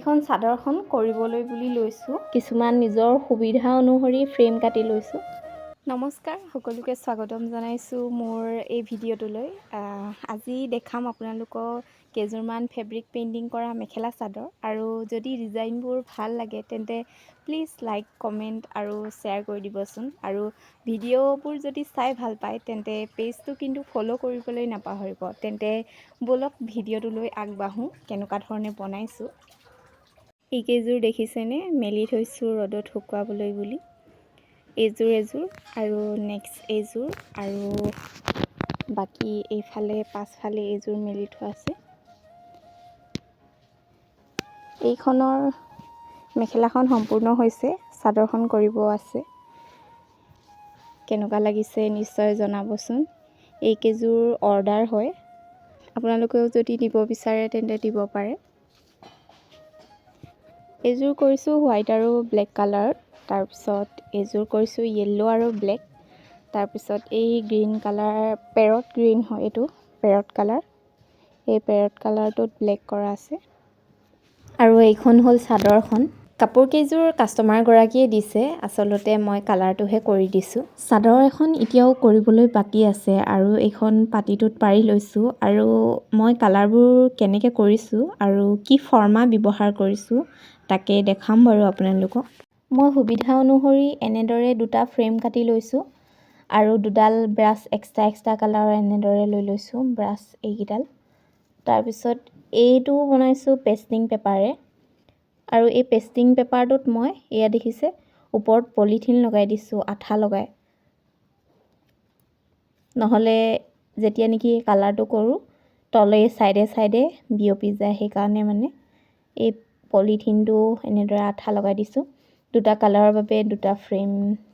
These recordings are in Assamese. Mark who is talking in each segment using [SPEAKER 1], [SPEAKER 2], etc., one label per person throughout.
[SPEAKER 1] এইখন চাদৰখন কৰিবলৈ বুলি লৈছোঁ। কিছুমান নিজৰ সুবিধা অনুসৰি ফ্ৰেম কাটি লৈছোঁ। নমস্কাৰ, সকলোকে স্বাগতম জনাইছোঁ মোৰ এই ভিডিঅ'টোলৈ। আজি দেখাম আপোনালোকক কেইযোৰমান ফেব্ৰিক পেইণ্টিং কৰা মেখেলা চাদৰ, আৰু যদি ডিজাইনবোৰ ভাল লাগে তেন্তে প্লিজ লাইক, কমেণ্ট আৰু শ্বেয়াৰ কৰি দিবচোন। আৰু ভিডিঅ'বোৰ যদি চাই ভাল পায় তেন্তে পেজটো কিন্তু ফ'ল' কৰিবলৈ নাপাহৰিব। তেন্তে ব'লক ভিডিঅ'টোলৈ আগবাঢ়োঁ, কেনেকুৱা ধৰণে বনাইছোঁ। এইকেইযোৰ দেখিছেনে, মেলি থৈছোঁ ৰ'দত শুকুৱাবলৈ বুলি। এইযোৰ এযোৰ, আৰু নেক্সট এইযোৰ, আৰু বাকী এইফালে পাছফালে এইযোৰ মেলি থোৱা আছে। এইখনৰ মেখেলাখন সম্পূৰ্ণ হৈছে, চাদৰখন কৰিব আছে। কেনেকুৱা লাগিছে নিশ্চয় জনাবচোন। এইকেইযোৰ অৰ্ডাৰ হয়, আপোনালোকেও যদি দিব বিচাৰে তেন্তে দিব পাৰে। এইযোৰ কৰিছোঁ হোৱাইট আৰু ব্লেক কালাৰ, তাৰপিছত এইযোৰ কৰিছোঁ য়েল্ল' আৰু ব্লেক, তাৰপিছত এই গ্ৰীণ কালাৰ, পেৰট গ্ৰীণ হয় এইটো, পেৰট কালাৰ। এই পেৰট কালাৰটোত ব্লেক কৰা আছে। আৰু এইখন হ'ল চাদৰখন। কাপোৰকেইযোৰ কাষ্টমাৰগৰাকীয়ে দিছে, আচলতে মই কালাৰটোহে কৰি দিছোঁ। চাদৰ এখন এতিয়াও কৰিবলৈ বাকী আছে, আৰু এইখন পাটিটোত পাৰি লৈছোঁ। আৰু মই কালাৰবোৰ কেনেকৈ কৰিছোঁ আৰু কি ফৰ্মা ব্যৱহাৰ কৰিছোঁ তাকে দেখাম বাৰু আপোনালোকক। মই সুবিধা অনুসৰি এনেদৰে দুটা ফ্ৰেম কাটি লৈছোঁ, আৰু দুডাল ব্ৰাছ এক্সট্ৰা কালাৰৰ এনেদৰে লৈ লৈছোঁ, ব্ৰাছ এইকেইডাল। তাৰপিছত এইটো বনাইছোঁ পেষ্টিং পেপাৰে, আৰু এই পেষ্টিং পেপাৰটোত মই এয়া দেখিছে ওপৰত পলিথিন লগাই দিছোঁ, আঠা লগাই। নহ'লে যেতিয়া নেকি কালাৰটো কৰোঁ তলে চাইডে বিয়পি যায়, সেইকাৰণে মানে এই পলিথিনটো এনেদৰে আঠা লগাই দিছোঁ। দুটা কালাৰৰ বাবে দুটা ফ্ৰেম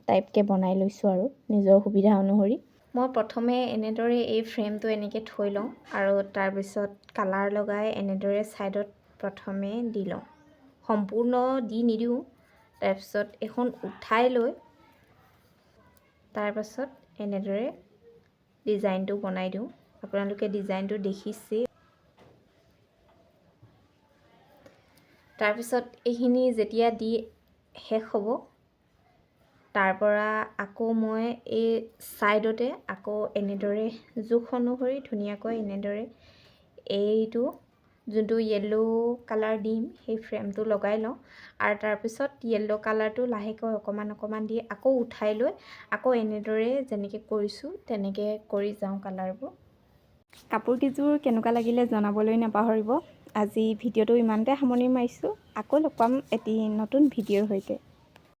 [SPEAKER 1] টাইপকৈ বনাই লৈছোঁ, আৰু নিজৰ সুবিধা অনুসৰি। মই প্ৰথমে এনেদৰে এই ফ্ৰেমটো এনেকৈ থৈ লওঁ, আৰু তাৰপিছত কালাৰ লগাই এনেদৰে ছাইডত প্ৰথমে দি লওঁ। সম্পূৰ্ণ দি নিদিওঁ, তাৰপিছত এখন উঠাই লৈ তাৰপাছত এনেদৰে ডিজাইনটো বনাই দিওঁ। আপোনালোকে ডিজাইনটো দেখিছেই। তাৰপিছত এইখিনি যেতিয়া দি শেষ হ'ব, তাৰ পৰা আকৌ মই এই ছাইডতে আকৌ এনেদৰে জোখ অনুসৰি ধুনীয়াকৈ এনেদৰে এইটো যোনটো য়েল্ল' কালাৰ দিম সেই ফ্ৰেমটো লগাই লওঁ, আৰু তাৰপিছত য়েল্ল' কালাৰটো লাহেকৈ অকণমান দি আকৌ উঠাই লৈ আকৌ এনেদৰে যেনেকৈ কৰিছোঁ তেনেকৈ কৰি যাওঁ কালাৰবোৰ। কাপোৰকেইযোৰ কেনেকুৱা লাগিলে জনাবলৈ নাপাহৰিব। আজি ভিডিঅ'টো ইমানতে সামৰণি মাৰিছোঁ। আকৌ লগ পাম এটি নতুন ভিডিঅ'ৰ সৈতে।